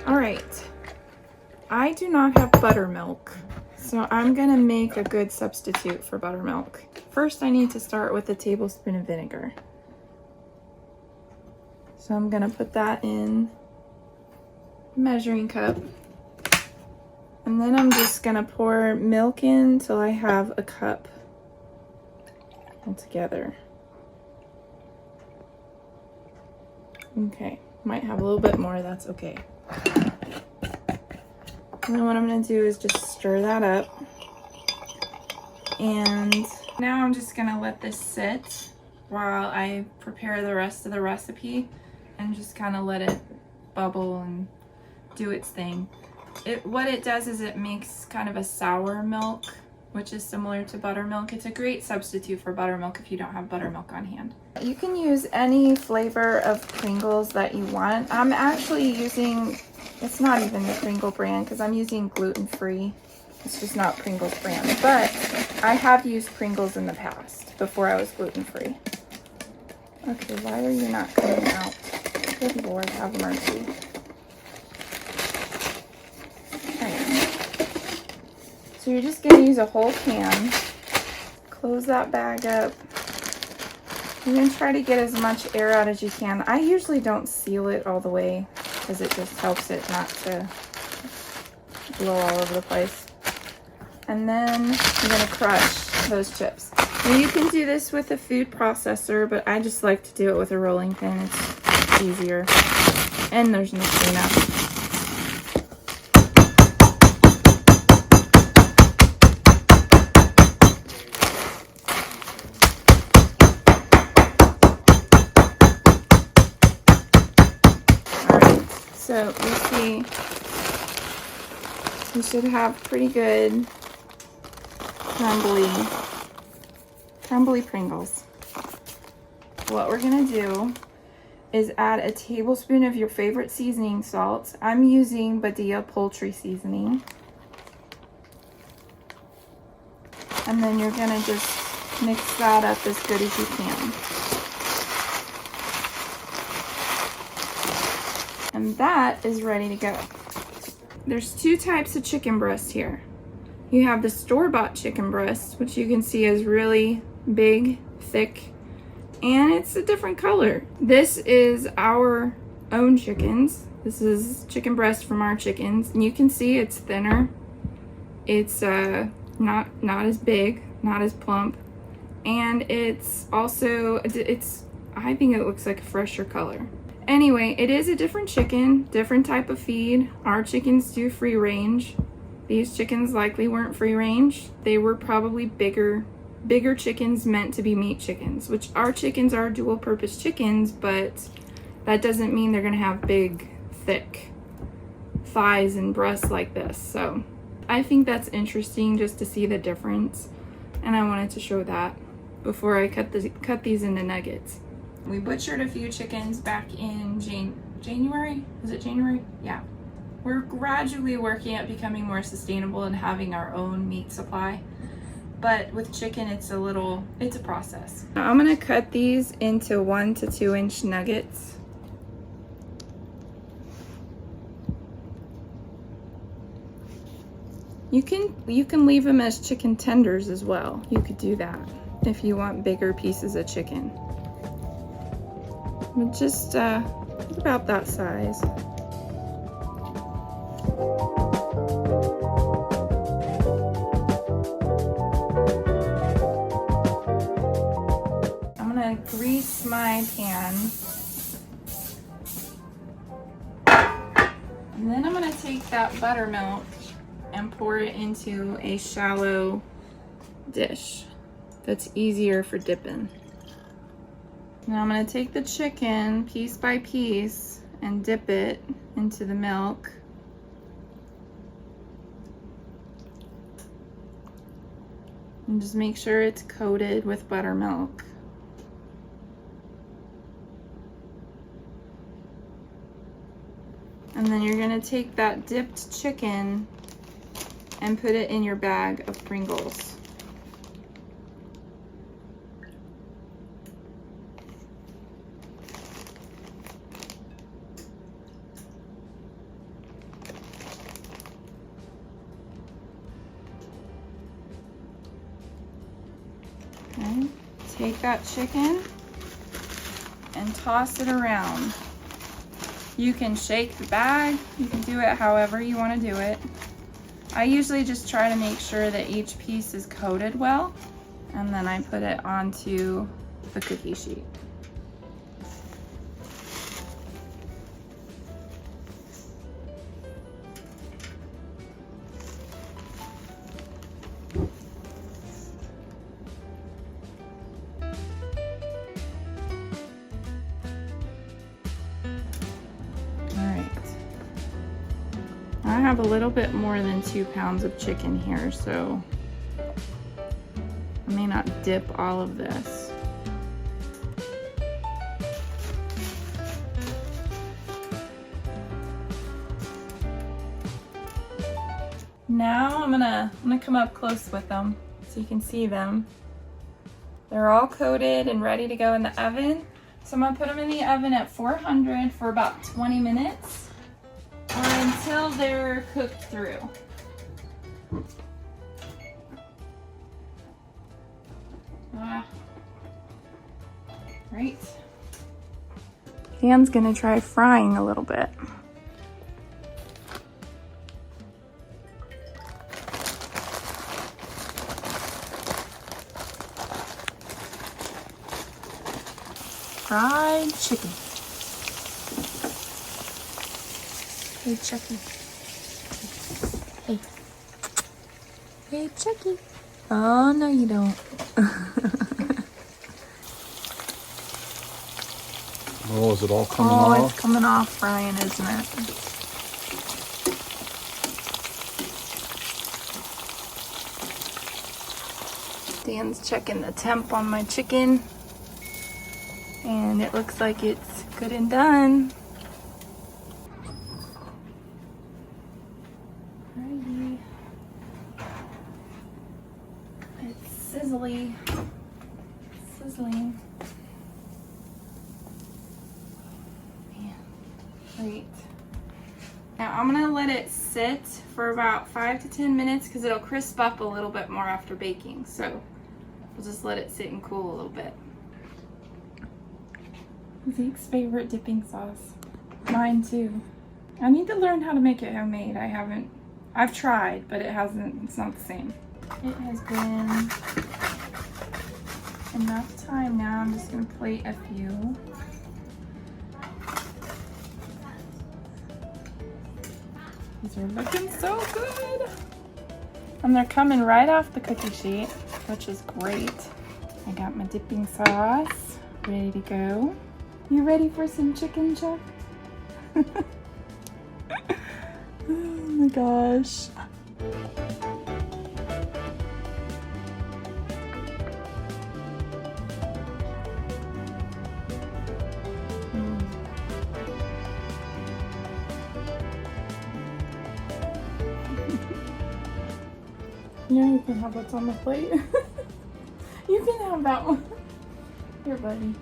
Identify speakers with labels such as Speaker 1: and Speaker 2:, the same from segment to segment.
Speaker 1: All right, I do not have buttermilk, so I'm gonna make a good substitute for buttermilk. First, I need to start with a tablespoon of vinegar. So I'm gonna put that in a measuring cup. And then I'm just gonna pour milk in till I have a cup altogether. Okay, might have a little bit more, that's okay. And then what I'm gonna do is just stir that up. And now I'm just gonna let this sit while I prepare the rest of the recipe and just kind of let it bubble and do its thing. What it does is it makes kind of a sour milk, which is similar to buttermilk. It's a great substitute for buttermilk if you don't have buttermilk on hand. You can use any flavor of Pringles that you want. I'm actually using, it's not even the Pringle brand because I'm using gluten-free. It's just not Pringles brand, but I have used Pringles in the past before I was gluten-free. Okay, why are you not coming out? Good Lord, have mercy. So you're just gonna use a whole can, close that bag up. You're gonna try to get as much air out as you can. I usually don't seal it all the way because it just helps it not to blow all over the place. And then you're gonna crush those chips. Now you can do this with a food processor, but I just like to do it with a rolling pin. It's easier. And there's no cleanup. So you see, you should have pretty good crumbly Pringles. What we're gonna do is add a tablespoon of your favorite seasoning salt. I'm using Badia poultry seasoning. And then you're gonna just mix that up as good as you can. And that is ready to go. There's two types of chicken breast here. You have the store-bought chicken breast, which you can see is really big, thick, and it's a different color. This is our own chickens. This is chicken breast from our chickens, and you can see it's thinner. It's not as big, not as plump, and it's also, I think it looks like a fresher color. Anyway, it is a different chicken, different type of feed. Our chickens do free range. These chickens likely weren't free range. They were probably bigger chickens meant to be meat chickens, which our chickens are dual purpose chickens, but that doesn't mean they're gonna have big, thick thighs and breasts like this. So I think that's interesting just to see the difference. And I wanted to show that before I cut these into nuggets. We butchered a few chickens back in January. Was it January? Yeah. We're gradually working at becoming more sustainable and having our own meat supply. But with chicken, it's a process. Now I'm gonna cut these into 1 to 2 inch nuggets. You can leave them as chicken tenders as well. You could do that if you want bigger pieces of chicken. But just about that size. I'm gonna grease my pan. And then I'm gonna take that buttermilk and pour it into a shallow dish that's easier for dipping. Now I'm going to take the chicken piece by piece and dip it into the milk. And just make sure it's coated with buttermilk. And then you're going to take that dipped chicken and put it in your bag of Pringles. then take that chicken and toss it around. You can shake the bag, you can do it however you want to do it. I usually just try to make sure that each piece is coated well, and then I put it onto the cookie sheet. I have a little bit more than 2 pounds of chicken here, so I may not dip all of this. Now I'm gonna come up close with them so you can see them. They're all coated and ready to go in the oven. So I'm gonna put them in the oven at 400 for about 20 minutes. Or until they're cooked through. Right. Dan's gonna try frying a little bit. Fried chicken. Hey, Chucky. Hey. Hey, Chucky. Oh, no, you don't.
Speaker 2: Oh, is it all coming off?
Speaker 1: Oh, it's coming off frying, isn't it? Dan's checking the temp on my chicken. And it looks like it's good and done. Sizzling. Man, great. Now I'm gonna let it sit for about 5 to 10 minutes because it'll crisp up a little bit more after baking. So we'll just let it sit and cool a little bit. Zeke's favorite dipping sauce. Mine too. I need to learn how to make it homemade. I've tried, but it's not the same. It has been enough time now. I'm just gonna plate a few. These are looking so good. And they're coming right off the cookie sheet, which is great. I got my dipping sauce ready to go. You ready for some chicken, Chuck? Oh my gosh. Yeah, you can have what's on the plate. You can have that one. Here, buddy.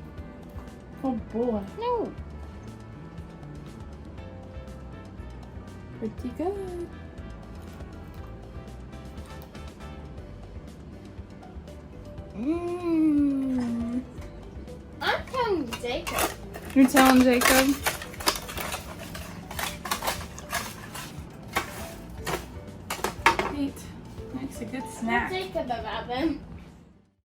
Speaker 1: Oh boy. No. Pretty good.
Speaker 3: I'm telling Jacob.
Speaker 1: You're telling Jacob?